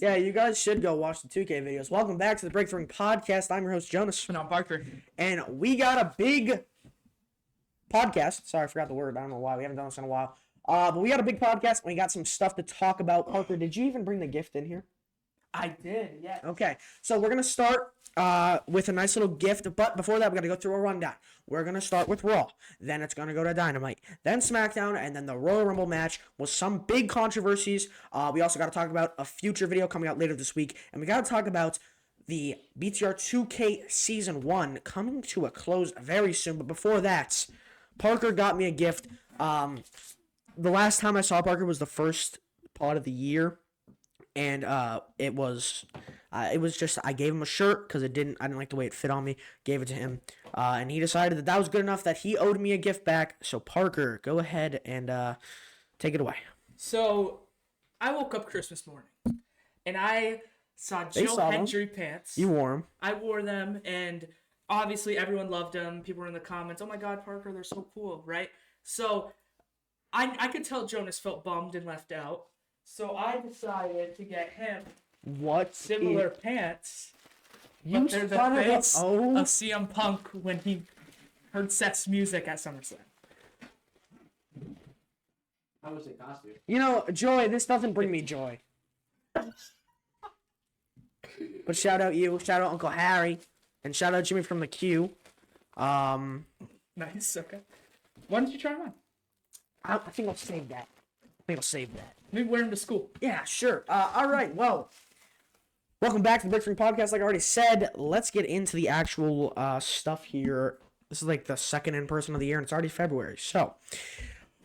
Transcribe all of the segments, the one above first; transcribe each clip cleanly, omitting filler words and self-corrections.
Yeah, you guys should go watch the 2K videos. Welcome back to the Breakthrough Podcast. I'm your host, Jonas. And I'm Parker. And we got a big podcast. Sorry, I forgot the word. I don't know why. We haven't done this in a while. But we got a big podcast, and we got some stuff to talk about. Parker, did you even bring the gift in here? I did, yes. Okay, so we're going to start with a nice little gift. But before that, we're going to go through a rundown. We're going to start with Raw. Then it's going to go to Dynamite. Then SmackDown. And then the Royal Rumble match with some big controversies. We also got to talk about a future video coming out later this week. And we got to talk about the BTR 2K Season 1 coming to a close very soon. But before that, Parker got me a gift. The last time I saw Parker was the first pod of the year. And it was just, I gave him a shirt because I didn't like the way it fit on me. Gave it to him, and he decided that was good enough that he owed me a gift back. So Parker, go ahead and take it away. So I woke up Christmas morning, and I saw Joe Hendry pants. You wore them. I wore them, and obviously everyone loved them. People were in the comments, "Oh my God, Parker, they're so cool!" Right? So I could tell Jonas felt bummed and left out. So I decided to get him similar pants. But they're the face of CM Punk when he heard Seth's music at SummerSlam. How was it costume? You know, joy. This doesn't bring me joy. But shout out you, shout out Uncle Harry, and shout out Jimmy from the Q. Nice. Okay. Why don't you try them on? I think I'll save that. Maybe wear them to school. Yeah, sure. All right, well, welcome back to the Breakthrough Podcast. Like I already said, let's get into the actual stuff here. This is like the second in-person of the year, and it's already February. So,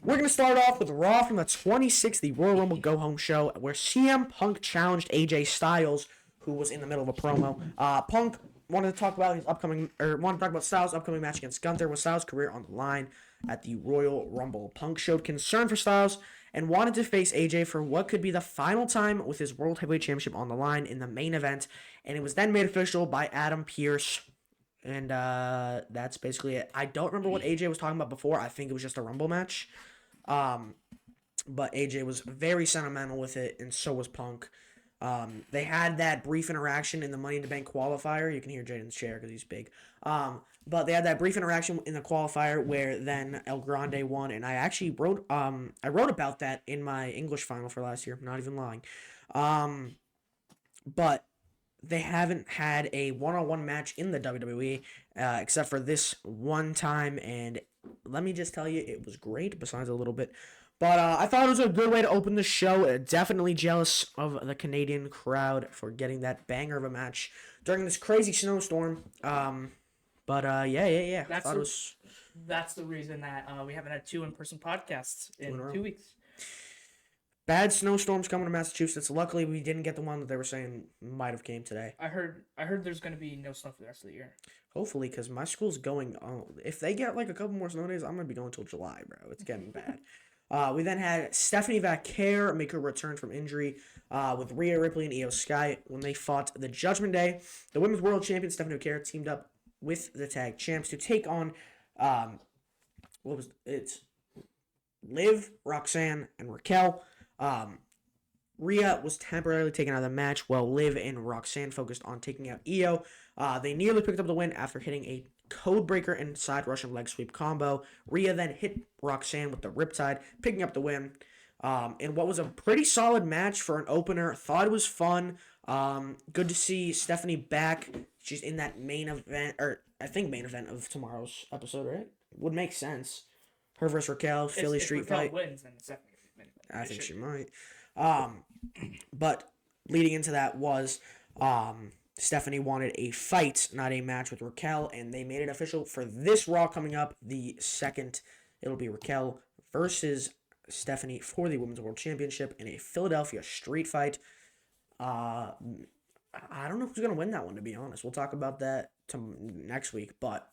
we're going to start off with Raw from the 26th, the Royal Rumble Go-Home show, where CM Punk challenged AJ Styles, who was in the middle of a promo. Punk wanted to talk about Styles' upcoming match against Gunther, with Styles' career on the line at the Royal Rumble. Punk showed concern for Styles and wanted to face AJ for what could be the final time with his World Heavyweight Championship on the line in the main event, and it was then made official by Adam Pearce, and that's basically it. I don't remember what AJ was talking about before. I think it was just a Rumble match, but AJ was very sentimental with it, and so was Punk. They had that brief interaction in the Money in the Bank qualifier. You can hear Jaden's chair because he's big. But they had that brief interaction in the qualifier where then El Grande won, and I actually wrote about that in my English final for last year. I'm not even lying. But they haven't had a one-on-one match in the WWE except for this one time, and let me just tell you, it was great. Besides a little bit. But I thought it was a good way to open the show. Definitely jealous of the Canadian crowd for getting that banger of a match during this crazy snowstorm. But yeah. That's the reason that we haven't had 2 in-person podcasts in 2 weeks. Bad snowstorms coming to Massachusetts. Luckily, we didn't get the one that they were saying might have came today. I heard there's going to be no snow for the rest of the year. Hopefully, because my school's going. If they get like a couple more snow days, I'm gonna be going till July, bro. It's getting bad. We then had Stephanie Vaquer make her return from injury with Rhea Ripley and Io Sky when they fought the Judgment Day. The Women's World Champion Stephanie Vaquer teamed up with the tag champs to take on Liv, Roxanne, and Raquel. Rhea was temporarily taken out of the match while Liv and Roxanne focused on taking out Io. They nearly picked up the win after hitting a Codebreaker and side Russian leg sweep combo. Rhea then hit Roxanne with the Riptide, picking up the win. In what was a pretty solid match for an opener. Thought it was fun. Good to see Stephanie back. She's in that main event, or I think main event of tomorrow's episode, right? Would make sense. Her versus Raquel, Philly street fight. Wins, then it's definitely main event. I think she might. But leading into that was Stephanie wanted a fight, not a match with Raquel, and they made it official for this Raw coming up. The second, it'll be Raquel versus Stephanie for the Women's World Championship in a Philadelphia street fight. I don't know who's going to win that one, to be honest. We'll talk about that next week. But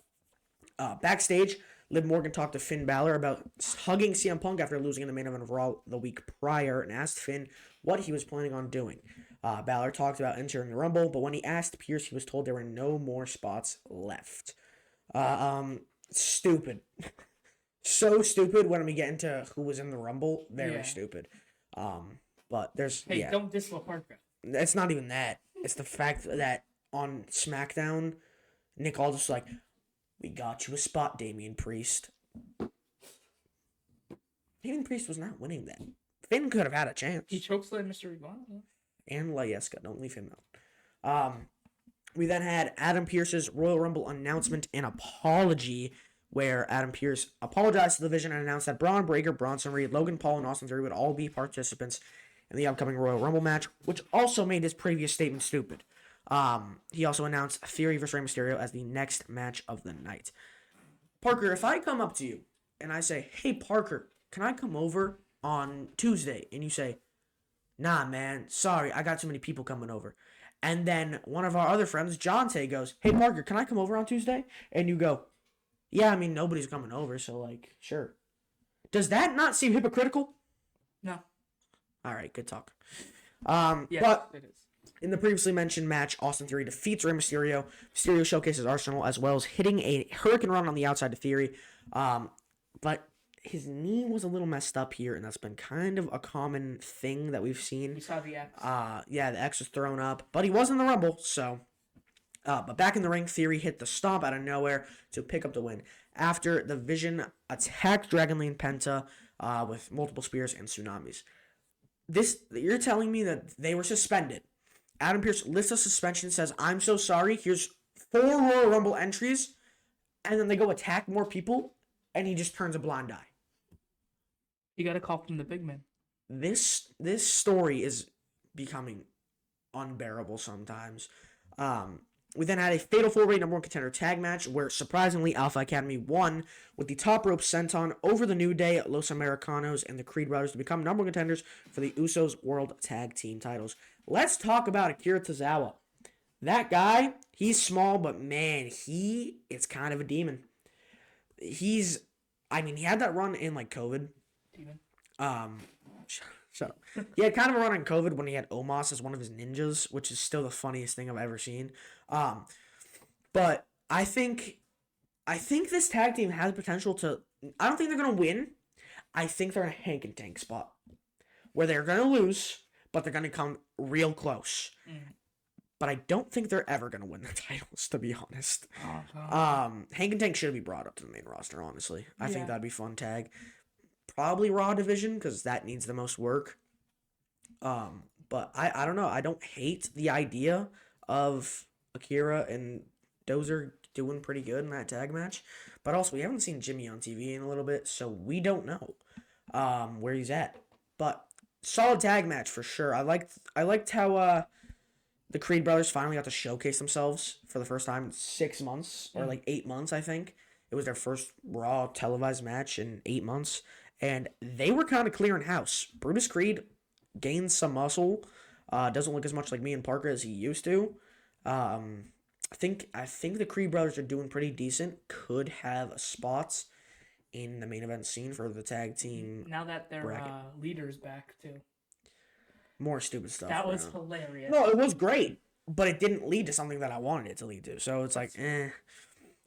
backstage, Liv Morgan talked to Finn Balor about hugging CM Punk after losing in the main event of Raw the week prior and asked Finn what he was planning on doing. Balor talked about entering the Rumble, but when he asked Pierce, he was told there were no more spots left. Stupid. So stupid when we get into who was in the Rumble. Very stupid. But there's... Hey, don't diss Parker. It's not even that. It's the fact that on SmackDown, Nick Aldis was like, "We got you a spot, Damian Priest." Damian Priest was not winning that. Finn could have had a chance. He chokeslammed Mr. Iguana. And Layeska. Don't leave him out. We then had Adam Pearce's Royal Rumble announcement and apology, where Adam Pearce apologized to the Vision and announced that Braun Breaker, Bronson Reed, Logan Paul, and Austin Theory would all be participants in the upcoming Royal Rumble match, which also made his previous statement stupid. He also announced Theory vs. Rey Mysterio as the next match of the night. Parker, if I come up to you and I say, "Hey, Parker, can I come over on Tuesday?" And you say, "Nah, man, sorry, I got too many people coming over." And then one of our other friends, Jonte, goes, "Hey, Parker, can I come over on Tuesday?" And you go, "Yeah, I mean, nobody's coming over, so, like, sure." Does that not seem hypocritical? No. All right, good talk. Yes, but it is. in the previously mentioned match, Austin Theory defeats Rey Mysterio. Mysterio showcases Arsenal as well as hitting a Hurricane Run on the outside to Theory. But his knee was a little messed up here, and that's been kind of a common thing that we've seen. We saw the X. Yeah, the X was thrown up, but he was in the Rumble, so. But back in the ring, Theory hit the stomp out of nowhere to pick up the win. After the Vision attacked Dragon Lee and Penta with multiple spears and tsunamis. You're telling me that they were suspended. Adam Pearce lifts a suspension and says, "I'm so sorry, here's 4 Royal Rumble entries," and then they go attack more people, and he just turns a blind eye. You got a call from the big man. This story is becoming unbearable sometimes. We then had a Fatal 4-Way number 1 contender tag match where surprisingly Alpha Academy won with the top rope senton over the New Day, Los Americanos, and the Creed Brothers to become number 1 contenders for the Usos World Tag Team titles. Let's talk about Akira Tozawa. That guy, he's small, but man, he is kind of a demon. He had that run in like COVID. Demon. Shut up. He had kind of a run in COVID when he had Omos as one of his ninjas, which is still the funniest thing I've ever seen. But I think this tag team has potential to. I don't think they're gonna win. I think they're in a hank and tank spot where they're gonna lose, but they're gonna come real close. But I don't think they're ever gonna win the titles, to be honest. Hank and Tank should be brought up to the main roster. Honestly, I think that'd be a fun tag. Probably Raw division because that needs the most work. But I don't know. I don't hate the idea of Akira and Dozer doing pretty good in that tag match. But also, we haven't seen Jimmy on TV in a little bit, so we don't know where he's at. But solid tag match for sure. I liked how the Creed brothers finally got to showcase themselves for the first time in 6 months or like 8 months. I think it was their first Raw televised match in 8 months. And they were kind of clearing house. Brutus Creed gained some muscle. Doesn't look as much like me and Parker as he used to. I think the Creed brothers are doing pretty decent. Could have spots in the main event scene for the tag team. Now that their leader's back too. More stupid stuff. That was hilarious. No, it was great, but it didn't lead to something that I wanted it to lead to. So it's like, eh.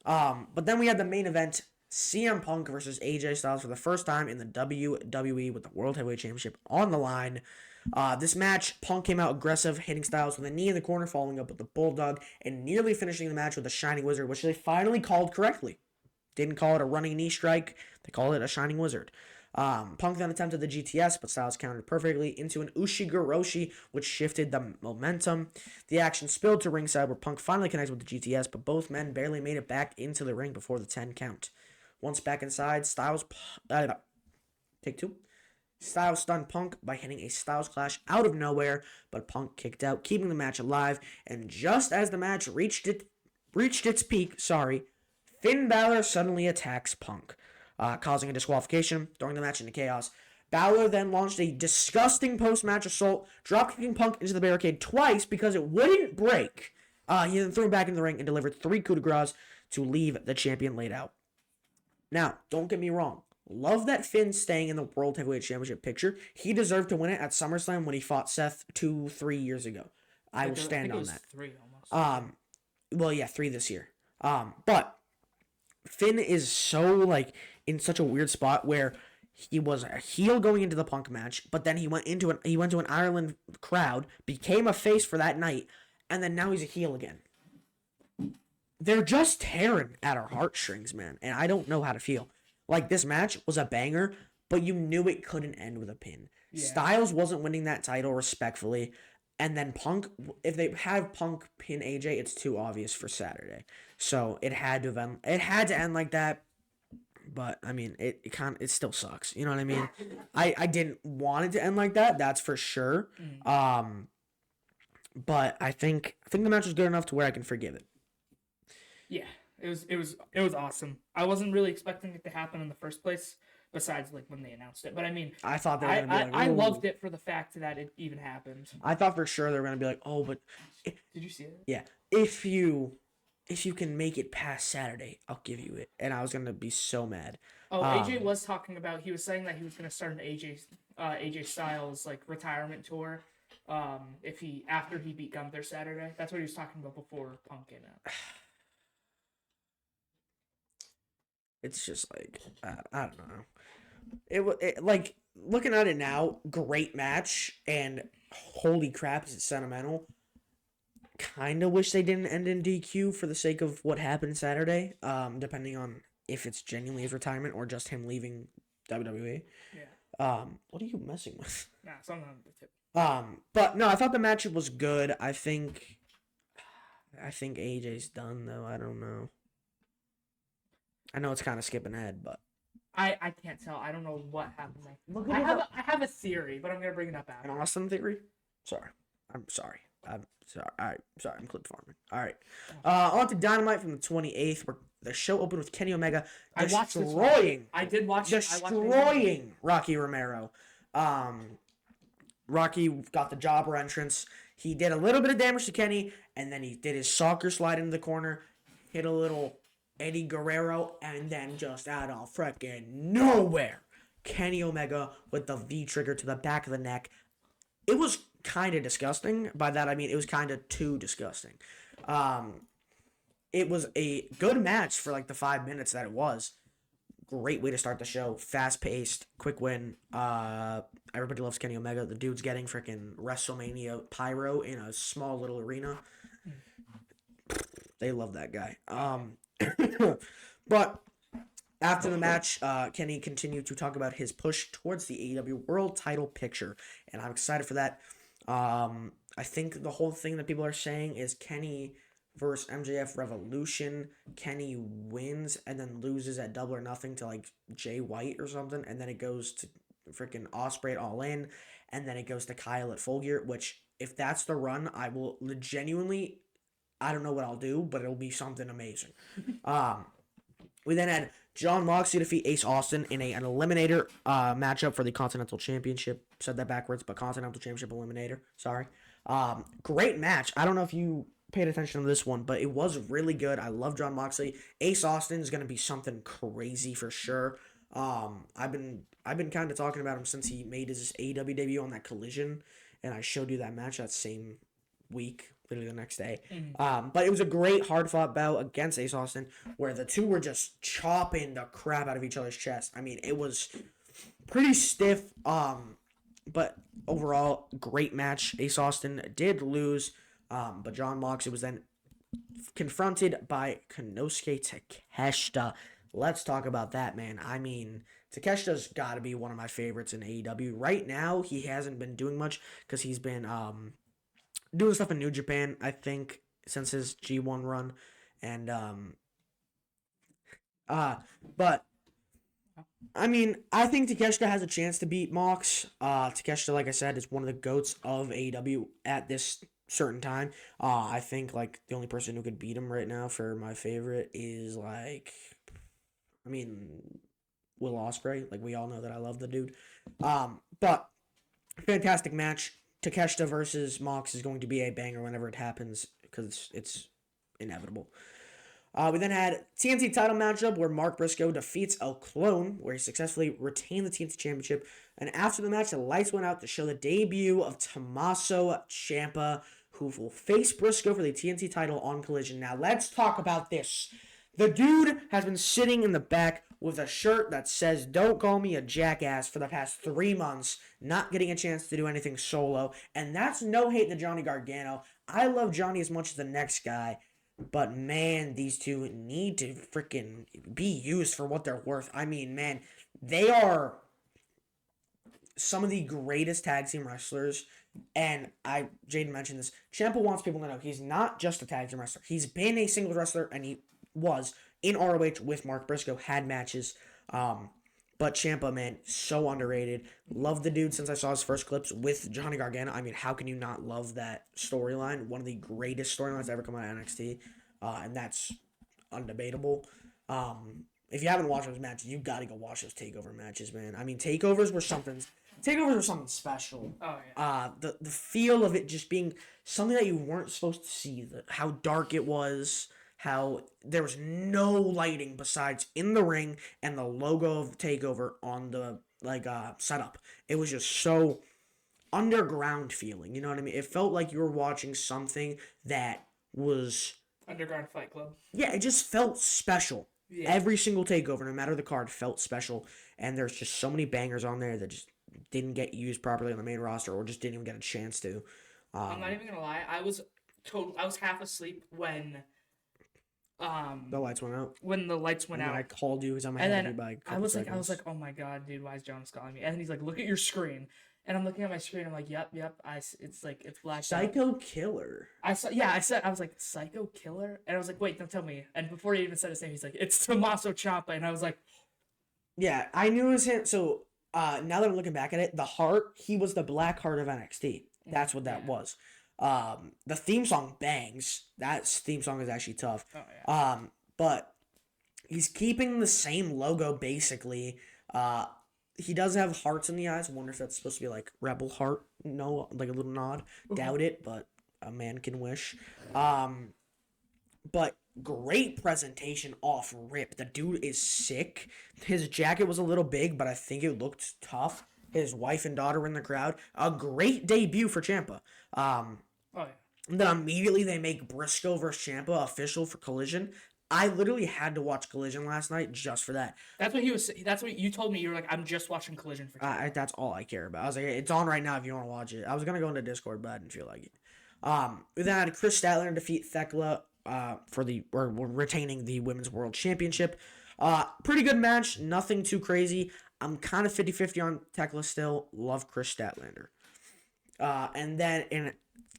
But then we had the main event. CM Punk versus AJ Styles for the first time in the WWE with the World Heavyweight Championship on the line. This match, Punk came out aggressive, hitting Styles with a knee in the corner, following up with the Bulldog, and nearly finishing the match with a Shining Wizard, which they finally called correctly. Didn't call it a running knee strike. They called it a Shining Wizard. Punk then attempted the GTS, but Styles countered perfectly into an Ushigoroshi, which shifted the momentum. The action spilled to ringside, where Punk finally connects with the GTS, but both men barely made it back into the ring before the 10 count. Once back inside, take 2. Styles stunned Punk by hitting a Styles Clash out of nowhere, but Punk kicked out, keeping the match alive. And just as the match reached its peak, Finn Balor suddenly attacks Punk, causing a disqualification, throwing the match into chaos. Balor then launched a disgusting post-match assault, dropkicking Punk into the barricade twice because it wouldn't break. He then threw him back in the ring and delivered 3 coup de grace to leave the champion laid out. Now, don't get me wrong. Love that Finn's staying in the World Heavyweight Championship picture. He deserved to win it at SummerSlam when he fought Seth 2-3 years ago. I will stand on that. 3 almost. Well, yeah, 3 this year. But Finn is so, in such a weird spot where He was a heel going into the Punk match, but then he went to an Ireland crowd, became a face for that night, and then now he's a heel again. They're just tearing at our heartstrings, man, and I don't know how to feel. Like, this match was a banger, but you knew it couldn't end with a pin. Yeah. Styles wasn't winning that title respectfully, and then Punk, if they have Punk pin AJ, it's too obvious for Saturday. So it had to end like that. But I mean, it still sucks. You know what I mean? I didn't want it to end like that. That's for sure. But I think the match was good enough to where I can forgive it. Yeah, it was awesome. I wasn't really expecting it to happen in the first place. Besides, like, when they announced it, but I mean, I thought they were gonna be like, I loved it for the fact that it even happened. I thought for sure they were gonna be like, oh, but did you see it? Yeah, if you can make it past Saturday, I'll give you it. And I was gonna be so mad. Oh, AJ was talking about. He was saying that he was gonna start an AJ Styles like retirement tour. After he beat Gunther Saturday, that's what he was talking about before Punk came out. It's just like I don't know. It like looking at it now, great match, and holy crap, is it sentimental. Kind of wish they didn't end in DQ for the sake of what happened Saturday. Depending on if it's genuinely his retirement or just him leaving WWE. Yeah. What are you messing with? Nah, something on the tip. But no, I thought the match was good. I think AJ's done though. I don't know. I know it's kind of skipping ahead, but I can't tell. I don't know what happened there. I have a theory, but I'm gonna bring it up after. An Austin theory? I'm sorry. All right. Sorry. I'm clip farming. All right. On to Dynamite from the 28th, where the show opened with Kenny Omega destroying. I did watch. Destroying Rocky Romero. Rocky got the jobber entrance. He did a little bit of damage to Kenny, and then he did his soccer slide into the corner, hit a little Eddie Guerrero, and then just out of freaking nowhere, Kenny Omega with the V-trigger to the back of the neck. It was kind of disgusting. By that, I mean it was kind of too disgusting. It was a good match for like the 5 minutes that it was. Great way to start the show. Fast-paced, quick win. Everybody loves Kenny Omega. The dude's getting freaking WrestleMania pyro in a small little arena. They love that guy. But after the match, Kenny continued to talk about his push towards the AEW World Title picture, and I'm excited for that. I think the whole thing that people are saying is Kenny versus MJF Revolution. Kenny wins and then loses at Double or Nothing to like Jay White or something, and then it goes to freaking Ospreay at All In, and then it goes to Kyle at Full Gear. Which, if that's the run, I will genuinely. I don't know what I'll do, but it'll be something amazing. We then had Jon Moxley defeat Ace Austin in an eliminator matchup for the Continental Championship. Said that backwards, but Continental Championship eliminator. Sorry. Great match. I don't know if you paid attention to this one, but it was really good. I love Jon Moxley. Ace Austin is going to be something crazy for sure. I've been kind of talking about him since he made his AEW debut on that Collision, and I showed you that match that same week. Literally the next day. But it was a great hard-fought bout against Ace Austin where the two were just chopping the crap out of each other's chest. I mean, it was pretty stiff, but overall, great match. Ace Austin did lose, but Jon Moxley was then confronted by Konosuke Takeshita. Let's talk about that, man. I mean, Takeshita's got to be one of my favorites in AEW. Right now, he hasn't been doing much because he's been doing stuff in New Japan, I think, since his G1 run. And, but, I mean, I think Takeshita has a chance to beat Mox. Takeshita, like I said, is one of the GOATs of AEW at this certain time. I think, like, the only person who could beat him right now for my favorite is, like, I mean, Will Ospreay. Like, we all know that I love the dude. But, fantastic match. Takeshita versus Mox is going to be a banger whenever it happens because it's inevitable. We then had TNT title matchup where Mark Briscoe defeats El Clone, where he successfully retained the TNT Championship. And after the match, the lights went out to show the debut of Tommaso Ciampa, who will face Briscoe for the TNT title on Collision. Now, let's talk about this. The dude has been sitting in the back with a shirt that says, "Don't call me a jackass," for the past 3 months, not getting a chance to do anything solo. And that's no hate to Johnny Gargano. I love Johnny as much as the next guy. But man, these two need to freaking be used for what they're worth. I mean, man, they are some of the greatest tag team wrestlers. And Jaden mentioned this. Ciampa wants people to know he's not just a tag team wrestler. He's been a singles wrestler, and he was in ROH with Mark Briscoe, had matches. But Ciampa, man, so underrated. Love the dude since I saw his first clips with Johnny Gargano. I mean, how can you not love that storyline? One of the greatest storylines to ever come out of NXT. And that's undebatable. If you haven't watched those matches, you got to go watch those takeover matches, man. I mean, takeovers were something special. Oh yeah. The feel of it just being something that you weren't supposed to see. How dark it was. How there was no lighting besides in the ring and the logo of Takeover on the setup. It was just so underground feeling. You know what I mean? It felt like you were watching something that was Underground Fight Club. Yeah, it just felt special. Yeah. Every single Takeover, no matter the card, felt special. And there's just so many bangers on there that just didn't get used properly on the main roster or just didn't even get a chance to. I'm not even gonna lie. I was half asleep when the lights went out. When the lights went out, I called you because I'm and ahead of then you by a I couple was seconds. like, oh my god, dude, why is Jonas calling me? And then he's like, look at your screen, and I'm looking at my screen. I'm like, yep. It's blacked out. Psycho Killer. I was like, Psycho Killer, and I was like, wait, don't tell me. And before he even said his name, he's like, it's Tommaso Ciampa, and I was like, yeah, I knew it was him. So now that I'm looking back at it, the heart, he was the Black Heart of NXT. That's what that was. The theme song bangs. That theme song is actually tough. oh yeah. But he's keeping the same logo basically. He does have hearts in the eyes. I wonder if that's supposed to be like Rebel Heart. No, like a little nod. Doubt it, but a man can wish. But great presentation off rip. The dude is sick. His jacket was a little big, but I think it looked tough. His wife and daughter were in the crowd. A great debut for Ciampa. Oh yeah. And then immediately they make Briscoe versus Ciampa official for Collision. I literally had to watch Collision last night just for that. That's what you told me. You were like, I'm just watching Collision for. That's all I care about. I was like, it's on right now if you want to watch it. I was gonna go into Discord, but I didn't feel like it. We then had Chris Statler defeat Thekla for retaining the Women's World Championship. Pretty good match. Nothing too crazy. I'm kind of 50-50 on Thekla still. Love Chris Statlander. And then in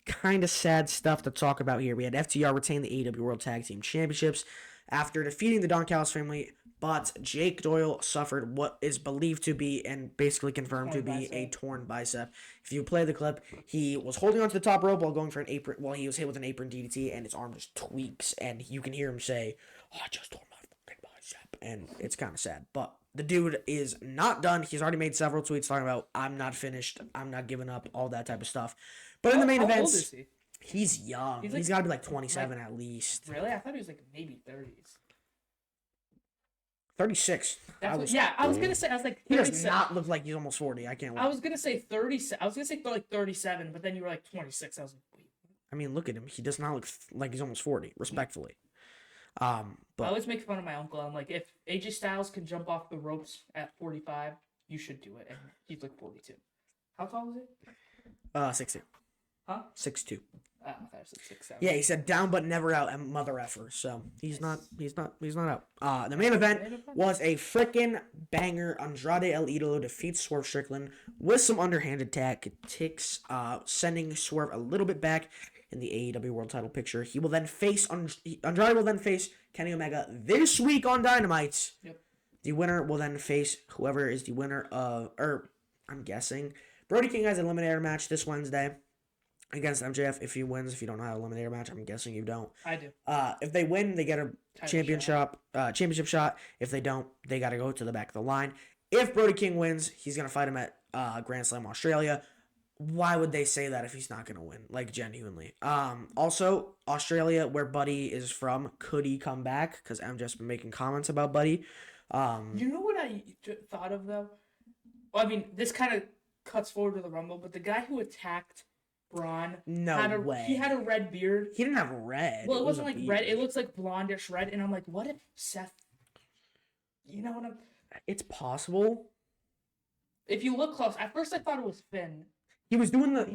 kind of sad stuff to talk about here, we had FTR retain the AEW World Tag Team Championships after defeating the Don Callis family, but Jake Doyle suffered what is believed to be and basically confirmed to be a torn bicep. If you play the clip, he was holding onto the top rope while going for an apron, while he was hit with an apron DDT, and his arm just tweaks, and you can hear him say, "Oh, I just tore my fucking bicep," and it's kind of sad, but the dude is not done. He's already made several tweets talking about, "I'm not finished, I'm not giving up," all that type of stuff. But in the main How events, old is he? he's young. He's got to be like 27 at least. Really? I thought he was like maybe 30s. 36. I was gonna say. I was like, he does not look like he's almost 40. I can't. I was gonna say 30. I was gonna say like 37, but then you were like 26. I was like, wait. I mean, look at him. He does not look like he's almost 40. Respectfully. But I always make fun of my uncle. I'm like, if AJ Styles can jump off the ropes at 45, you should do it. And he's like 42. How tall is he? 6'2". Huh? 6'2". I thought it was like 6'7". Yeah, he said down but never out, and mother effer. So he's not out. The main event was a freaking banger. Andrade El Idolo defeats Swerve Strickland with some underhanded tactics, sending Swerve a little bit back in the AEW World Title picture. He will then face Andrade will then face Kenny Omega this week on Dynamite. Yep. The winner will then face whoever is the winner of, I'm guessing Brody King has an eliminator match this Wednesday against MJF. If he wins, if you don't know how to eliminator match, I'm guessing you don't. I do. If they win, they get a championship shot. If they don't, they got to go to the back of the line. If Brody King wins, he's going to fight him at Grand Slam Australia. Why would they say that if he's not going to win? Like, genuinely. Also, Australia, where Buddy is from, could he come back? Because MJF's been making comments about Buddy. You know what I thought of, though? Well, I mean, this kind of cuts forward to the Rumble, but the guy who attacked Braun. No way. He had a red beard. He didn't have red. Well, it was wasn't a like beard. red. It looks like blondish red. And I'm like, what if Seth? You know what I'm? It's possible. If you look close, at first I thought it was Finn. He was doing the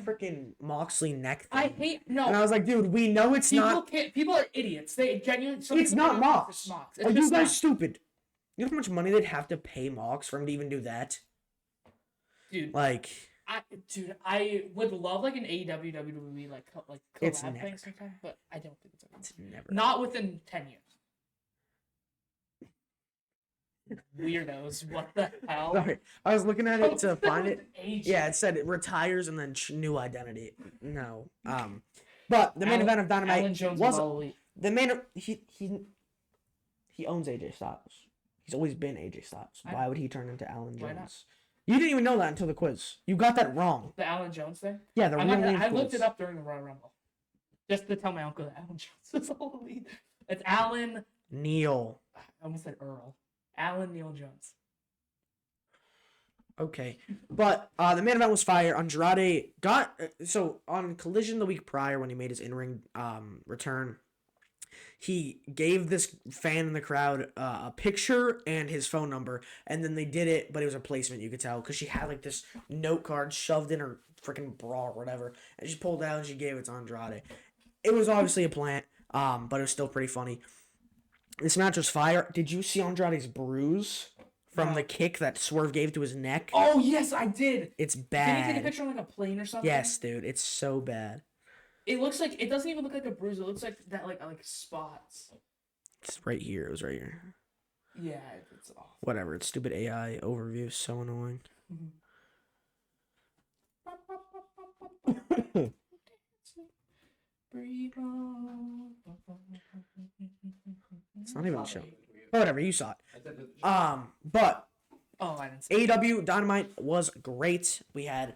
freaking Moxley neck thing. I hate no. And I was like, dude, we know it's not. People are idiots. They genuinely. It's not Mox. It's Are you guys not. stupid? You know how much money they'd have to pay Mox for him to even do that? Dude, like, I would love like an AEW WWE like It's collab never. thing sometime, but I don't think it's never. not within 10 years. Weirdos, what the hell? Sorry, I was looking at it to find it. Age. Yeah, it said it retires and then new identity. No, but the main event of Dynamite Alan Jones was all elite. the main. He owns AJ Styles. He's always been AJ Styles. Why would he turn into Alan Why Jones? not? You didn't even know that until the quiz. You got that wrong. The Alan Jones thing? Yeah, the real name I quiz. looked it up during the Royal Rumble. Just to tell my uncle that Alan Jones is all elite. It's Alan. Neil. I almost said Earl. Alan Neil Jones. Okay, but the main event was fire. Andrade got so on Collision the week prior when he made his in-ring return. He gave this fan in the crowd a picture and his phone number, and then they did it, but it was a placement, you could tell, because she had like this note card shoved in her freaking bra or whatever, and she pulled it out and she gave it to Andrade. It was obviously a plant, but it was still pretty funny. This match was fire. Did you see Andrade's bruise from the kick that Swerve gave to his neck? Oh, yes, I did. It's bad. Did he take a picture on like a plane or something? Yes, dude. It's so bad. It looks like, it doesn't even look like a bruise. It looks like that, like spots. It's right here. It was right here. Yeah, it's awful. Whatever. It's stupid AI overview. So annoying. It's not even showing. Whatever. You saw it. But I didn't see AEW Dynamite was great. We had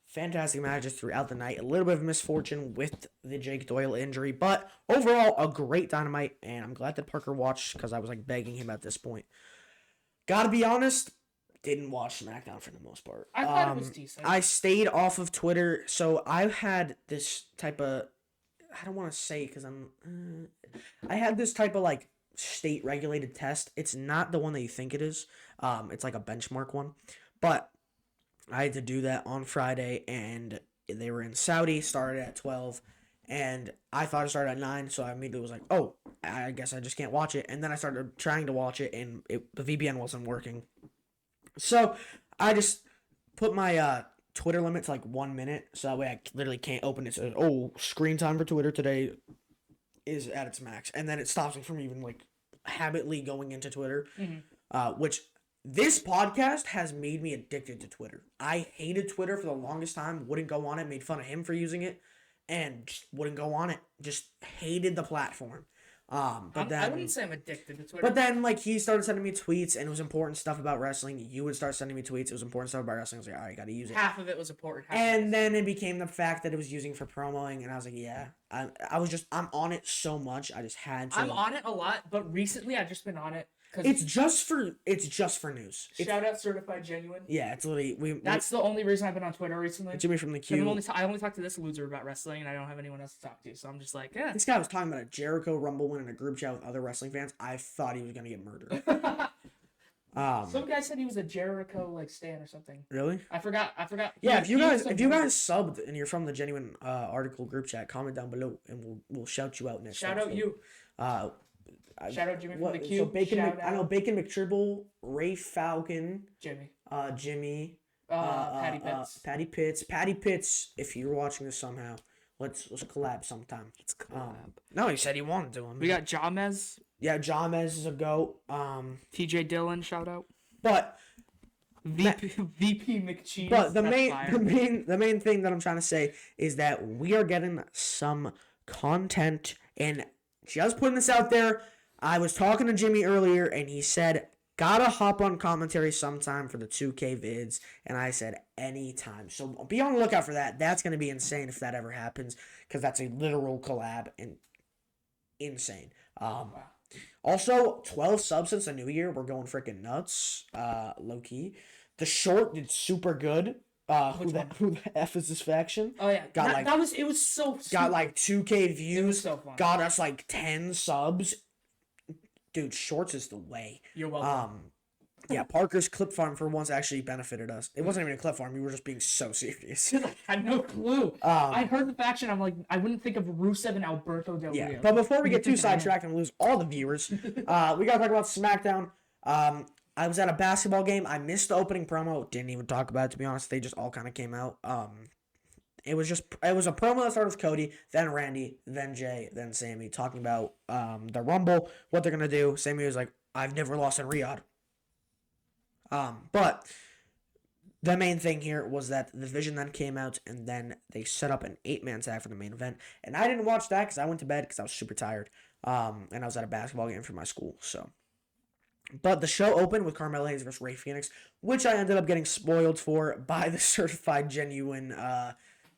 fantastic matches throughout the night. A little bit of misfortune with the Jake Doyle injury, but overall a great Dynamite, and I'm glad that Parker watched because I was like begging him at this point. Gotta be honest, didn't watch SmackDown for the most part. I thought it was decent. I stayed off of Twitter, so I've had this type of, I don't want to say because I had this type of like state regulated test. It's not the one that you think it is. It's like a benchmark one, but I had to do that on Friday, and they were in Saudi, started at 12, and I thought it started at 9, so I immediately was like, oh, I guess I just can't watch it, and then I started trying to watch it, and the VPN wasn't working. So I just put my Twitter limit to like 1 minute, so that way I literally can't open it. So, oh, screen time for Twitter today is at its max, and then it stops me from even like habitually going into Twitter, which this podcast has made me addicted to Twitter. I hated Twitter for the longest time, wouldn't go on it, made fun of him for using it, and just wouldn't go on it. Just hated the platform. But then I wouldn't say I'm addicted to Twitter. But then, like, he started sending me tweets, and it was important stuff about wrestling. You would start sending me tweets. It was important stuff about wrestling. I was like, all right, gotta use it. Half of it was important. And then it became the fact that it was using for promoing, and I was like, yeah. I'm on it so much. I just had to. I'm on it a lot, but recently I've just been on it. It's just for news. Shout out Certified Genuine. Yeah, it's literally That's the only reason I've been on Twitter recently. Jimmy from the Q. I only talk to this loser about wrestling, and I don't have anyone else to talk to. So I'm just like, yeah. This guy was talking about a Jericho Rumble win in a group chat with other wrestling fans. I thought he was gonna get murdered. Some guy said he was a Jericho like stan or something. Really? I forgot. Yeah, if you guys subbed and you're from the Genuine article group chat, comment down below and we'll shout you out next. Shout out you. Shout out Jimmy from the Q. So I know Bacon McTribble, Ray Falcon, Jimmy. Patty Pitts. If you're watching this somehow, let's collab sometime. Let's collab. No, he said he wanted to. We got Jamez. Yeah, Jamez is a goat. TJ Dillon, shout out. But VP McCheese. But the main thing that I'm trying to say is that we are getting some content, and just putting this out there. I was talking to Jimmy earlier, and he said, gotta hop on commentary sometime for the 2K vids, and I said, anytime. So be on the lookout for that. That's going to be insane if that ever happens, because that's a literal collab, and insane. Also, 12 subs since the new year. We're going freaking nuts, low-key. The short did super good. Which one? Who the F is this faction? Oh yeah, Got it was so got stupid. like 2K views. It was so funny. Got us like 10 subs. Dude, shorts is the way. You're welcome. Yeah, Parker's clip farm for once actually benefited us. It wasn't even a clip farm. We were just being so serious. I had no clue. I heard the faction. I'm like, I wouldn't think of Rusev and Alberto Del Rio. Yeah, but before we get too sidetracked and lose all the viewers, we gotta talk about SmackDown. I was at a basketball game. I missed the opening promo. Didn't even talk about it, to be honest. They just all kind of came out. It was a promo that started with Cody, then Randy, then Jay, then Sammy talking about the Rumble, what they're gonna do. Sammy was like, "I've never lost in Riyadh." But the main thing here was that the Division then came out, and then they set up an 8-man tag for the main event. And I didn't watch that because I went to bed because I was super tired. And I was at a basketball game for my school, so. But the show opened with Carmelo Hayes versus Rey Fenix, which I ended up getting spoiled for by the Certified Genuine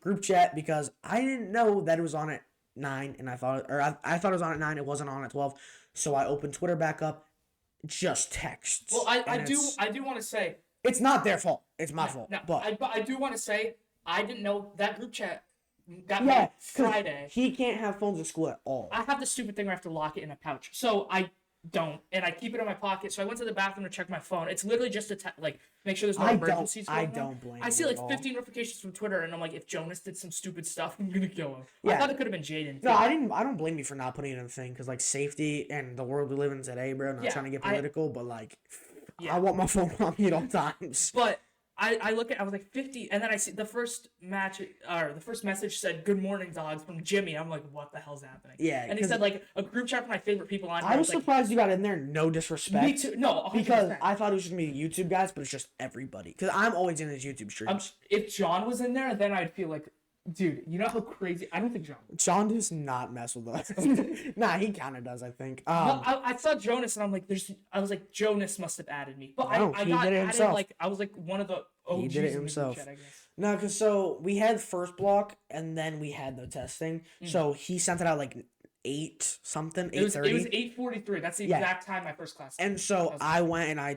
group chat because I didn't know that it was on at 9, and I thought it was on at 9. It wasn't on at 12, so I opened Twitter back up, just texts. Well, I do want to say it's not their fault. It's my fault. No, but I do want to say I didn't know that group chat got yeah, made Friday. He can't have phones at school at all. I have the stupid thing where I have to lock it in a pouch, so I don't, and I keep it in my pocket. So I went to the bathroom to check my phone. It's literally just to make sure there's no emergencies going on. I don't blame. I see you like at all. 15 notifications from Twitter, and I'm like, if Jonas did some stupid stuff, I'm gonna kill him. Yeah. I thought it could have been Jaden. No, I didn't. I don't blame you for not putting it in the thing because like safety and the world we live in today, bro. Not trying to get political, but like, I want my phone on me at all times. But I look at, I was like 50, and then I see the first match, or the first message said "Good morning, dogs" from Jimmy. I'm like, what the hell's happening? Yeah, and he said like a group chat for my favorite people on here. I was like, surprised you got in there. No disrespect. Me too. No, 100%. because I thought it was just gonna be YouTube guys, but it's just everybody. Because I'm always in his YouTube streams. If John was in there, then I'd feel like, dude, you know how crazy. I don't think John does not mess with us. Nah, he kind of does, I think. No, I saw Jonas and I'm like, I was like, Jonas must have added me, but No, I he got did it added himself. like I was like one of the OGs He did it in the himself. group chat, I guess. No, because so we had first block and then we had the testing. So he sent it out like 8 something, 8:30. It was 8:43. That's the exact time my first class. And so I went and I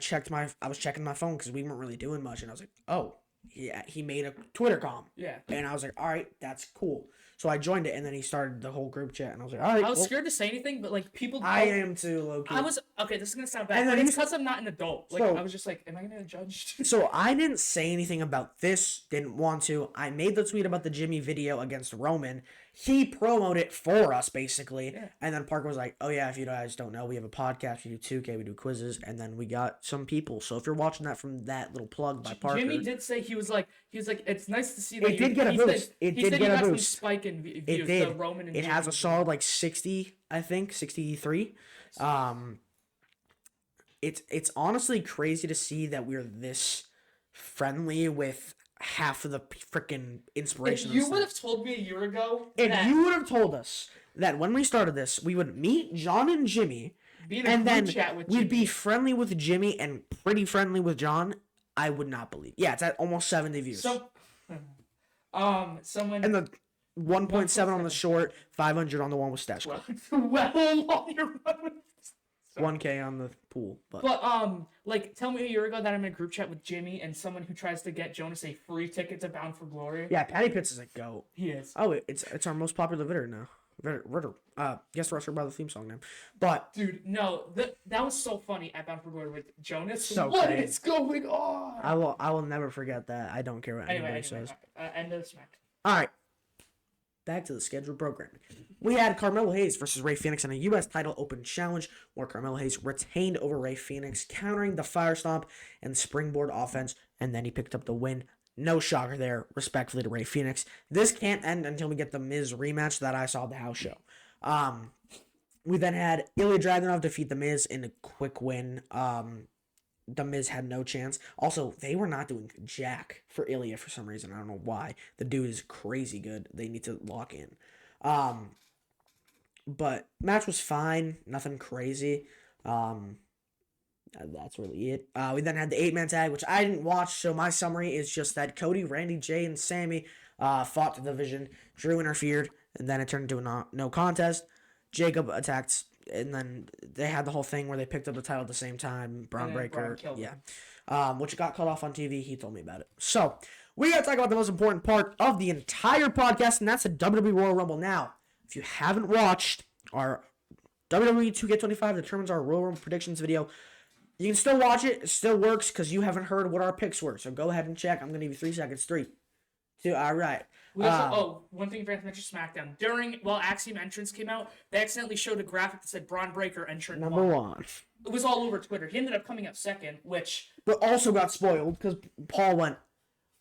was checking my phone because we weren't really doing much, and I was like, oh, yeah, he made a Twitter comm. Yeah. And I was like, all right, that's cool. So I joined it, and then he started the whole group chat, and I was like, all right. I was scared to say anything, but like people. I am too, low-key. I was okay. This is gonna sound bad, And then but it's he's- because I'm not an adult. Like So- I was just like, am I gonna get judged? So I didn't say anything about this, didn't want to. I made the tweet about the Jimmy video against Roman. He promoted it for us, basically. Yeah. And then Parker was like, oh yeah, if you guys don't know, we have a podcast, we do 2K, we do quizzes, and then we got some people. So if you're watching that from that little plug by Parker. Jimmy did say he was like, it's nice to see that It did get a boost. It did get a boost. Spike in views. It did. The Roman and It has a Jimmy. solid like 60, I think, 63. It's honestly crazy to see that we're this friendly with half of the freaking inspiration. If you would have told me a year ago, If you would have told us that when we started this, we would meet John and Jimmy, be in a and group then chat with we'd Jimmy. be friendly with Jimmy and pretty friendly with John, I would not believe. Yeah, it's at almost 70 views. So, someone. And the 1.7 on the short, 500 on the one with Stash. well on your 1K on the pool. But like, tell me a year ago that I'm in a group chat with Jimmy and someone who tries to get Jonas a free ticket to Bound for Glory. yeah, Patty Pitts is a goat. He is. Oh, it's our most popular vidder now. Ritter. Guest wrestler by the theme song name. But Dude, no, that was so funny at Bound for Glory with Jonas. So what great. is going on? I will never forget that. I don't care what anybody says. End of the smack. All right. Back to the scheduled programming. We had Carmelo Hayes versus Rey Fenix in a U.S. title open challenge where Carmelo Hayes retained over Rey Fenix, countering the Fire Stomp and Springboard offense, and then he picked up the win. No shocker there, respectfully to Rey Fenix. This can't end until we get the Miz rematch that I saw at the house show. We then had Ilya Dragunov defeat the Miz in a quick win. The Miz had no chance. Also, they were not doing jack for Ilya for some reason. I don't know why. The dude is crazy good. They need to lock in. But match was fine. Nothing crazy. That's really it. We then had the 8-man tag, which I didn't watch. So my summary is just that Cody, Randy, Jay, and Sammy fought the division. Drew interfered, and then it turned into a no contest. Jacob attacked, and then they had the whole thing where they picked up the title at the same time. Braun Breaker, killed yeah. Which got cut off on TV. He told me about it. So we got to talk about the most important part of the entire podcast, and that's the WWE Royal Rumble. Now, if you haven't watched our WWE 2K25 determines our Royal Rumble predictions video, you can still watch it. It still works because you haven't heard what our picks were. So go ahead and check. I'm going to give you 3 seconds. 3, 2, all right. We also, one thing you forgot to mention SmackDown. While Axiom entrance came out, they accidentally showed a graphic that said Braun Breaker entrant Number 1. It was all over Twitter. He ended up coming up second, which... But also got spoiled because Paul went,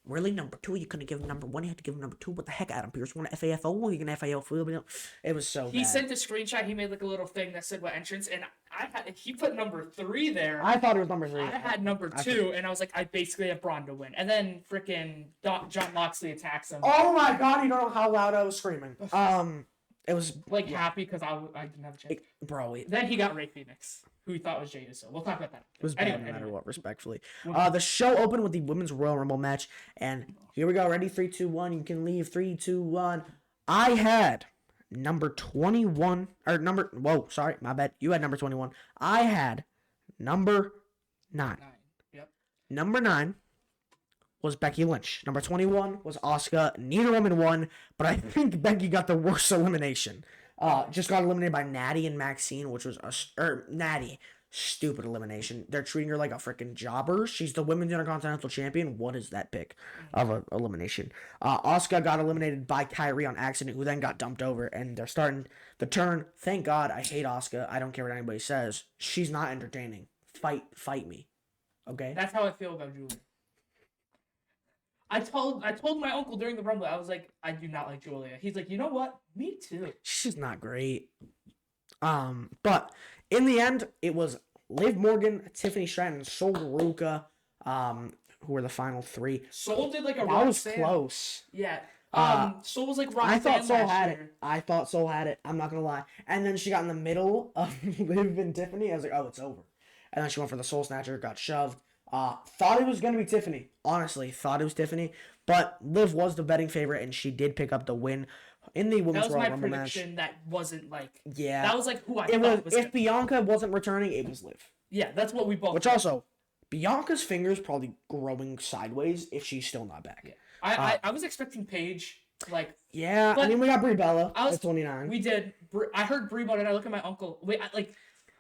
really, number 2? You couldn't give him number 1. You had to give him number 2. What the heck, Adam Pearce? Want an FAFO? You can FAFO. It was so bad. He sent a screenshot. He made like a little thing that said what entrance, and he put number 3 there. I thought it was number 3. I had number 2, and I was like, I basically have Braun to win. And then freaking John Moxley attacks him. Oh my god, you don't know how loud I was screaming. It was like happy because I didn't have a chance. Then he got Rey Fenix, who he thought was Jey Uso. We'll talk about that. It was bad no matter what, respectfully. The show opened with the Women's Royal Rumble match, and here we go. Ready? 3, 2, 1. You can leave. 3, 2, 1. I had number 21, whoa, sorry, my bad. You had number 21. I had number 9. Yep. Number 9 was Becky Lynch. Number 21 was Asuka. Neither woman won, but I think Becky got the worst elimination. Just got eliminated by Natty and Maxine, which was Natty. Stupid elimination. They're treating her like a freaking jobber. She's the Women's Intercontinental Champion. What is that pick of an elimination? Asuka got eliminated by Kyrie on accident, who then got dumped over, and they're starting the turn. Thank God. I hate Asuka. I don't care what anybody says. She's not entertaining. Fight me. Okay? That's how I feel about Julia. I told my uncle during the Rumble, I was like, I do not like Julia. He's like, you know what? Me too. She's not great. But in the end, it was Liv Morgan, Tiffany Stratton, and Sol Ruka, who were the final 3. Sol did like a that was close. Yeah. Sol was like I thought Sol had it. I thought Sol had it. I'm not gonna lie. And then she got in the middle of Liv and Tiffany. I was like, oh, it's over. And then she went for the Soul Snatcher, got shoved. Thought it was going to be Tiffany. Honestly, thought it was Tiffany. But Liv was the betting favorite, and she did pick up the win in the Women's Royal Rumble match. That was my prediction. That wasn't like... Yeah. That was like who I thought was... If Bianca wasn't returning, it was Liv. Yeah, that's what we both... Which also, Bianca's finger's probably growing sideways if she's still not back. Yeah. I was expecting Paige, like... Yeah, I mean, we got Brie Bella at 29. We did. I heard Brie Bella, and I look at my uncle.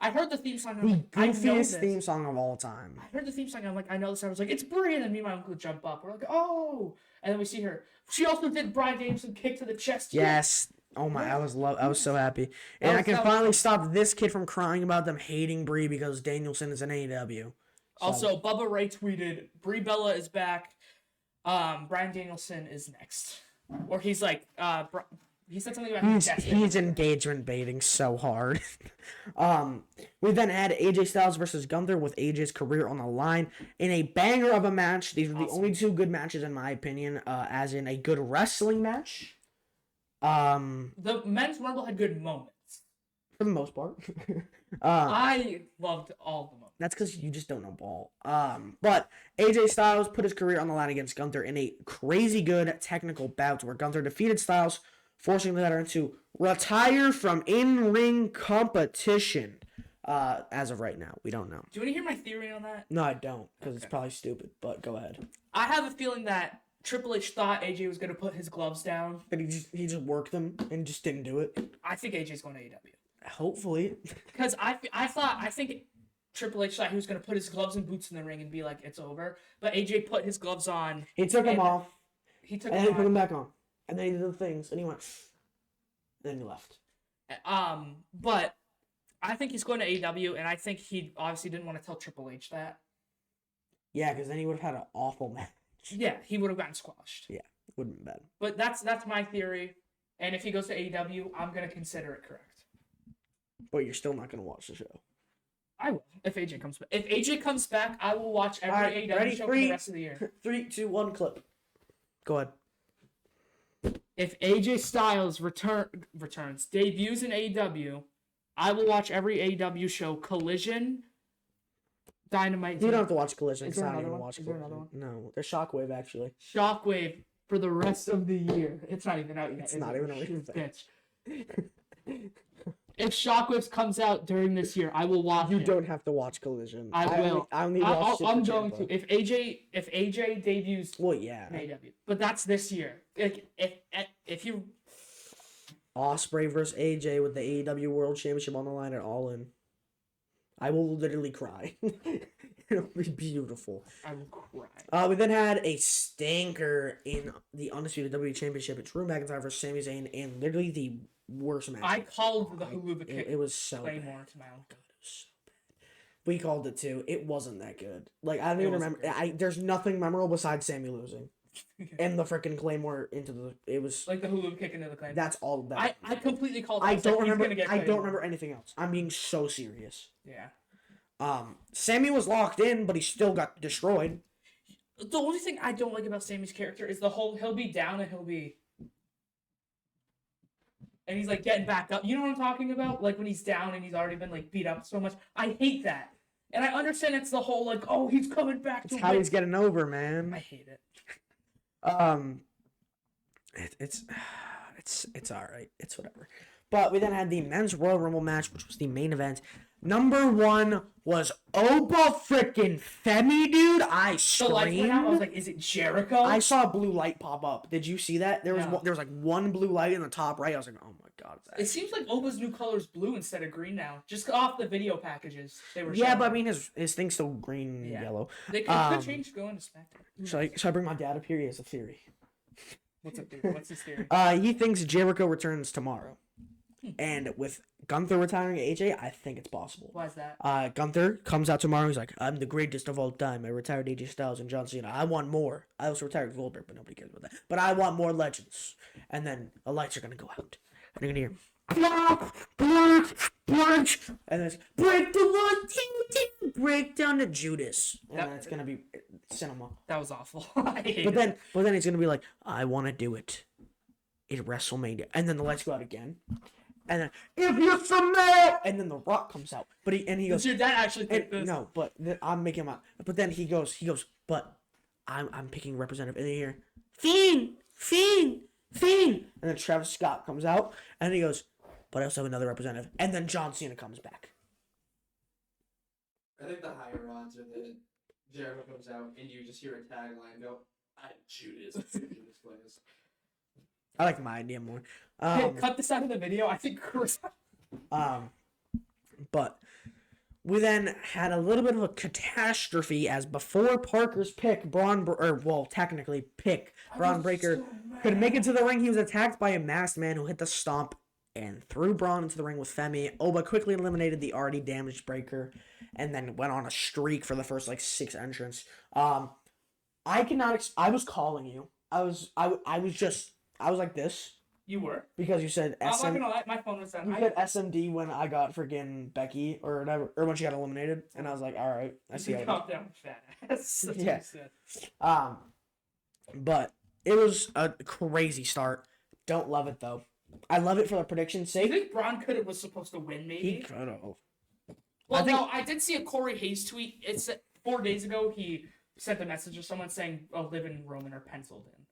I heard the theme song. The goofiest theme song of all time. I heard the theme song. I'm like, I know this. I was like, it's Brie. And then me and my uncle jump up. We're like, oh. And then we see her. She also did Bryan Danielson kick to the chest. Yes. Oh my, I was so happy. And I can finally stop this kid from crying about them hating Brie because Danielson is an AEW. So. Also, Bubba Ray tweeted, Brie Bella is back. Bryan Danielson is next. Or he's like, he said something about he's engagement baiting so hard. We then had AJ Styles versus Gunther with AJ's career on the line in a banger of a match. These were the only 2 good matches in my opinion, as in a good wrestling match. The men's Rumble had good moments. For the most part. I loved all the moments. That's because you just don't know ball. But AJ Styles put his career on the line against Gunther in a crazy good technical bout where Gunther defeated Styles, forcing the veteran to retire from in-ring competition. As of right now, we don't know. Do you want to hear my theory on that? No, I don't, because it's probably stupid, but go ahead. I have a feeling that Triple H thought AJ was going to put his gloves down. But he just worked them and just didn't do it. I think AJ's going to AEW. Hopefully. Because I think Triple H thought he was going to put his gloves and boots in the ring and be like, it's over. But AJ put his gloves on. He took them off. He took them off. And then he put them back on. And then he did the things. And he went. Then he left. But I think he's going to AEW, and I think he obviously didn't want to tell Triple H that. Yeah, because then he would have had an awful match. Yeah, he would have gotten squashed. Yeah, would have been bad. But that's my theory. And if he goes to AEW, I'm going to consider it correct. But you're still not going to watch the show. I will, if AJ comes back. If AJ comes back, I will watch every AEW show for the rest of the year. 3, 2, 1, clip. Go ahead. If AJ Styles debuts in AEW, I will watch every AEW show. Collision, Dynamite. You don't have to watch Collision. Is there another one? Is there another one? No, there's Shockwave actually. Shockwave for the rest of the year. It's not even out yet. It's not even out yet. Bitch. If Shockwaves comes out during this year, I will watch You it. don't have to watch Collision. I will. I only watch Super I'm going Ciampa. to. If AJ debuts Well, yeah. in AEW, but that's this year. Like if you Osprey versus AJ with the AEW World Championship on the line at All In. I will literally cry. It'll be beautiful. I will cry. We then had a stinker in the Undisputed WWE Championship. It's Drew McIntyre versus Sami Zayn, and literally the worst match. I called the Huluva kick. It was so Claymore bad. to my own. God, it was so bad. We called it too. It wasn't that good. Like I don't even remember. Great. There's nothing memorable besides Sammy losing, and the freaking Claymore into the. It was like the Huluva kick into the Claymore. That's all that. I completely called. I don't like, remember. I don't remember anything else. I'm being so serious. Yeah. Sammy was locked in, but he still got destroyed. The only thing I don't like about Sammy's character is the whole he'll be down and he's like getting back up. You know what I'm talking about? Like when he's down and he's already been like beat up so much. I hate that. And I understand it's the whole like, oh, he's coming back to It's how he's getting over, man. I hate it. It's all right. It's whatever. But we then had the men's Royal Rumble match, which was the main event. Number one was Oba freaking Femi, dude. I The lights went out. I was screamed. like, is it Jericho? I saw a blue light pop up. Did you see that? There was No. there was like one blue light in the top right. I was like, oh my god. It seems like Oba's new color is blue instead of green now. Just off the video packages they were Yeah, showing. but I mean his thing's still green and yellow. They could change going to SmackDown. Should I bring my dad up here? He has a theory. What's up, dude? What's his theory? He thinks Jericho returns tomorrow. And with Gunther retiring AJ, I think it's possible. Why is that? Gunther comes out tomorrow. He's like, I'm the greatest of all time. I retired AJ Styles and John Cena. I want more. I also retired Goldberg, but nobody cares about that. But I want more legends. And then the lights are going to go out. And you're going to hear, and it's break the one, break down to Judas. And then it's going to be cinema. That was awful. I hate But it. then it's going to be like, I want to do it at WrestleMania. And then the lights go out again. And then, if you submit, and then The Rock comes out, but he goes, Does your dad actually think this? no, but I'm making him out. But then he goes, but I'm picking representative, and then you hear, Fiend, and then Travis Scott comes out, and he goes, but I also have another representative, and then John Cena comes back. I think the higher odds are that Jericho comes out and you just hear a tagline go, Judas plays. I like my idea more. Hey, cut this out of the video. I think Chris. But we then had a little bit of a catastrophe as before Parker's pick, Braun Breaker could make it to the ring. He was attacked by a masked man who hit the stomp and threw Braun into the ring with Femi. Oba quickly eliminated the already damaged Breaker and then went on a streak for the first like 6 entrants. I was calling you. I was like this. You were. Because you said I'm not gonna lie, my phone was on. You said SMD when I got freaking Becky or whatever, or when she got eliminated, and I was like, all right, I see how it is. Calm down, fat ass. That's Yeah. what you said. But it was a crazy start. Don't love it though. I love it for the prediction's I sake. think Braun was supposed to win, maybe. He could have. Well, no, I did see a Corey Hayes tweet. It's 4 days ago. He sent a message to someone saying, "Oh, live in Roman or penciled in."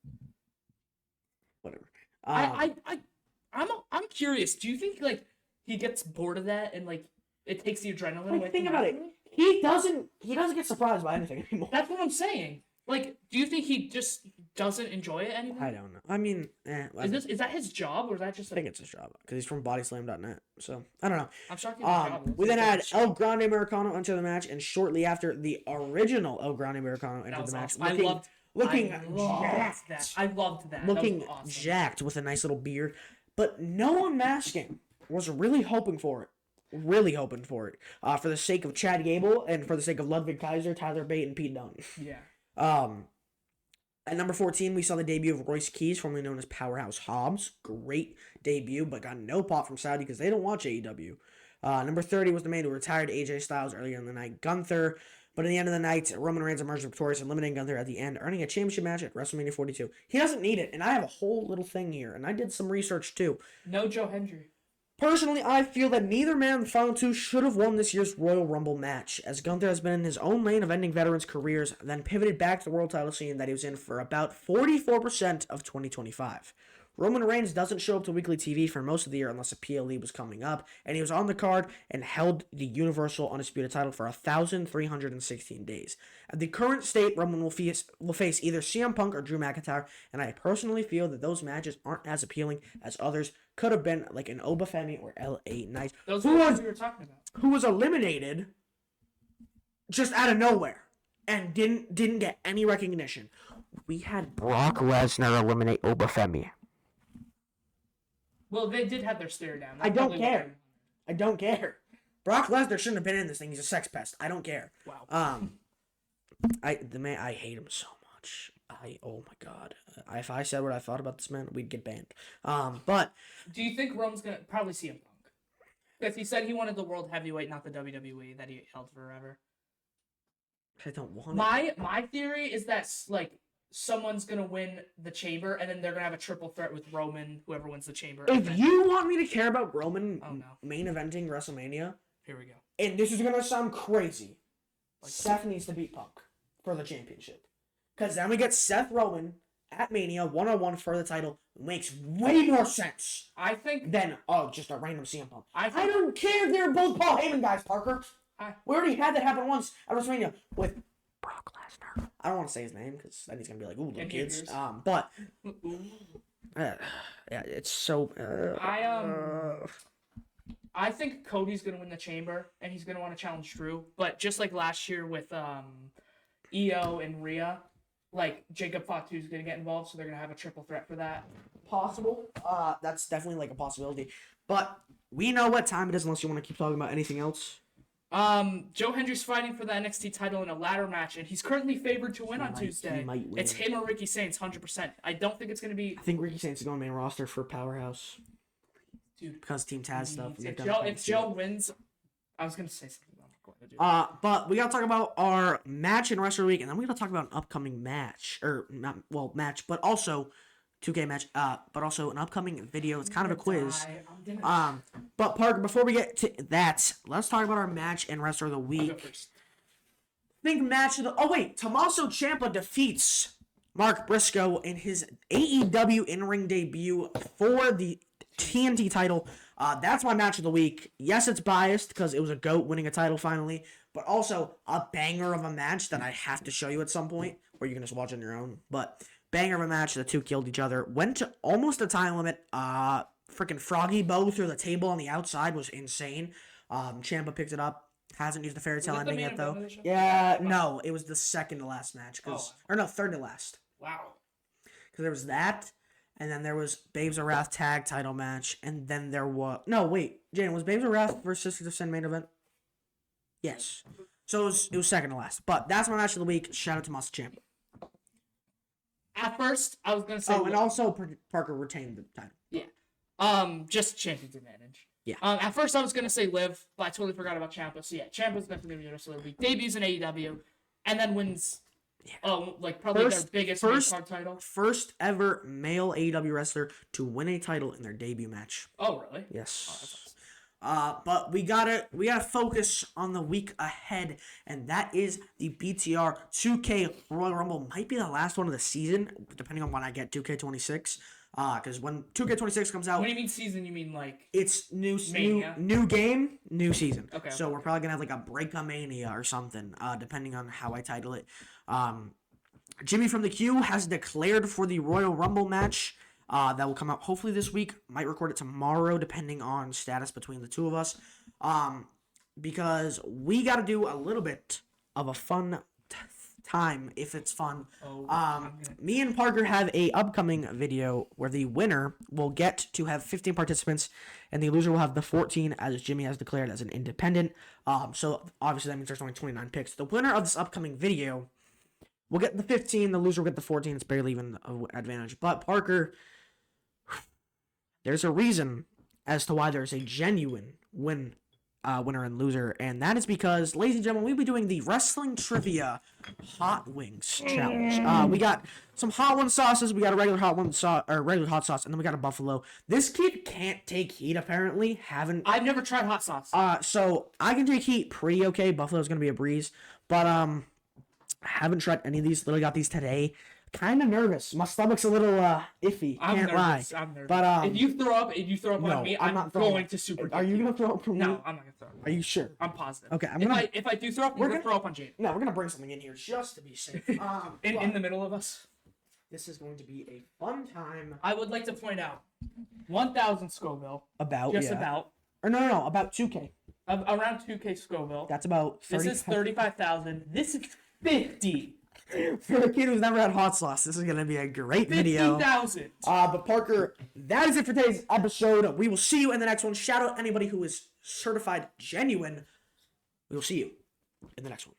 Whatever. I'm curious. Do you think like he gets bored of that and like it takes the adrenaline away? Think from about it. wrestling? He doesn't get surprised by anything anymore. That's what I'm saying. Like, do you think he just doesn't enjoy it anymore? I don't know. I mean, Is that his job or is that just? I think it's his job because he's from bodyslam.net. So I don't know. I'm shocked. He has a job. We then had El Grande Americano enter the match, and shortly after, the original El Grande Americano entered the match. Awesome. Looking I loved that. I loved that. Looking that was awesome. jacked with a nice little beard, but no unmasking. Was really hoping for it. Really hoping for it. For the sake of Chad Gable and for the sake of Ludwig Kaiser, Tyler Bate, and Pete Dunne. Yeah. At number 14, we saw the debut of Royce Keys, formerly known as Powerhouse Hobbs. Great debut, but got no pop from Saudi because they don't watch AEW. Number 30 was the man who retired AJ Styles earlier in the night, Gunther. But at the end of the night, Roman Reigns emerged victorious, eliminating Gunther at the end, earning a championship match at WrestleMania 42. He doesn't need it, and I have a whole little thing here, and I did some research too. No Joe Hendry. Personally, I feel that neither man in the final two should have won this year's Royal Rumble match, as Gunther has been in his own lane of ending veterans' careers, then pivoted back to the world title scene that he was in for about 44% of 2025. Roman Reigns doesn't show up to weekly TV for most of the year unless a PLE was coming up, and he was on the card and held the Universal Undisputed title for 1,316 days. At the current state, Roman will face either CM Punk or Drew McIntyre, and I personally feel that those matches aren't as appealing as others could have been, like an Obafemi or LA Knight, Those are the ones we were talking about. who was eliminated just out of nowhere and didn't get any recognition. We had Brock Lesnar eliminate Obafemi. Well, they did have their stare down. I don't care. I don't care. Brock Lesnar shouldn't have been in this thing. He's a sex pest. I don't care. Wow. I hate him so much. Oh my god. If I said what I thought about this man, we'd get banned. But do you think Rome's gonna probably CM Punk? Because he said he wanted the world heavyweight, not the WWE that he held forever. I don't want My theory is that like someone's gonna win the chamber, and then they're gonna have a triple threat with Roman, whoever wins the chamber. If you want me to care about Roman Oh, no. main eventing WrestleMania, Here we go. and this is gonna sound crazy, Seth needs to beat Punk for the championship. Because then we get Seth Roman at Mania 1-on-1 for the title. Makes way more sense I think than just a random CM Punk. I I think don't care. They're both Paul Heyman guys, Parker. I- We already had that happen once at WrestleMania with Brock Lesnar. I don't want to say his name because then he's gonna be like, "Ooh, little And kids." haters. But Ooh. yeah, it's so. I think Cody's gonna win the chamber, and he's gonna want to challenge Drew. But just like last year with EO and Rhea, like Jacob Fatu's gonna get involved, so they're gonna have a triple threat for that. Possible. That's definitely like a possibility. But we know what time it is unless you want to keep talking about anything else. Joe Hendry's fighting for the NXT title in a ladder match, and he's currently favored to win on Tuesday. He might win. It's him or Ricky Saints, 100%. I don't think it's gonna be. I think Ricky Saints is going main roster for Powerhouse. Dude, Because Team Taz stuff. and they've If done Joe wins, I was gonna say something. But I'm not going to do it. But we gotta talk about our match in Wrestle Week, and then we gotta talk about an upcoming match, or not match, but also 2K match. But also an upcoming video. It's kind of a quiz. I'm gonna But Parker, before we get to that, let's talk about our match in Wrestler of the go Week. first. Think match of the. Oh wait, Tommaso Ciampa defeats Mark Briscoe in his AEW in-ring debut for the TNT title. That's my match of the week. Yes, it's biased because it was a GOAT winning a title finally, but also a banger of a match that I have to show you at some point, or you can just watch it on your own. But banger of a match. The two killed each other. Went to almost a time limit. Freaking Froggy Bow through the table on the outside was insane. Ciampa picked it up. Hasn't used the fairy tale Was it the ending main yet though. event of the show? Yeah, no, it was the second to last match. Oh. Or no, third to last. Wow. Because there was that, and then there was Babes of Wrath tag title match, and then there was Jane, was Babes of Wrath versus Sisters of Sin main event? Yes. So it was second to last. But that's my match of the week. Shout out to Tommaso Ciampa. At first, I was gonna say. Oh, and also Parker retained the title. Just champion's advantage. Yeah. At first, I was gonna say Liv, but I totally forgot about Ciampa. So yeah, Ciampa's definitely gonna be Wrestler of the Week. Debuts in AEW, and then wins. Yeah. Probably their biggest main card title. First ever male AEW wrestler to win a title in their debut match. Oh really? Yes. Oh, that's awesome. But we gotta focus on the week ahead, and that is the BTR 2K Royal Rumble. Might be the last one of the season, depending on when I get 2K26. Because when 2K26 comes out, When you mean season, you mean like it's new game, new season. Okay. So we're probably gonna have like a Breakamania or something, depending on how I title it. Jimmy from the Q has declared for the Royal Rumble match. That will come out hopefully this week. Might record it tomorrow, depending on status between the two of us. Because we got to do a little bit of a fun time, if it's fun. Me and Parker have a upcoming video where the winner will get to have 15 participants, and the loser will have the 14, as Jimmy has declared as an independent. So obviously that means there's only 29 picks. The winner of this upcoming video will get the 15. The loser will get the 14. It's barely even an advantage. But Parker, there's a reason as to why there's a genuine winner and loser, and that is because, ladies and gentlemen, we'll be doing the Wrestling Trivia Hot Wings Challenge. We got some hot one sauces, we got a regular hot sauce, and then we got a buffalo. This kid can't take heat, apparently. I've never tried hot sauce. So I can take heat pretty okay. Buffalo's gonna be a breeze, but haven't tried any of these. Literally got these today. Kind of nervous. My stomach's a little iffy. I'm Can't lie. nervous. I'm nervous. But if you throw up no, on me, I'm I'm not throwing going up. to super. Are you gonna throw up for me? No, I'm not gonna throw up. Are you sure? I'm positive. Okay, If I do throw up, we're gonna throw up on Jade. No, we're gonna bring something in here just to be safe. In the middle of us. This is going to be a fun time. I would like to point out, 1,000 Scoville. About About. Or no, about 2K. Around 2K Scoville. That's about 30. This is 35,000. This is 50. For a kid who's never had hot sauce, this is gonna be a great video. 50,000. But Parker, that is it for today's episode. We will see you in the next one. Shout out anybody who is certified genuine. We will see you in the next one.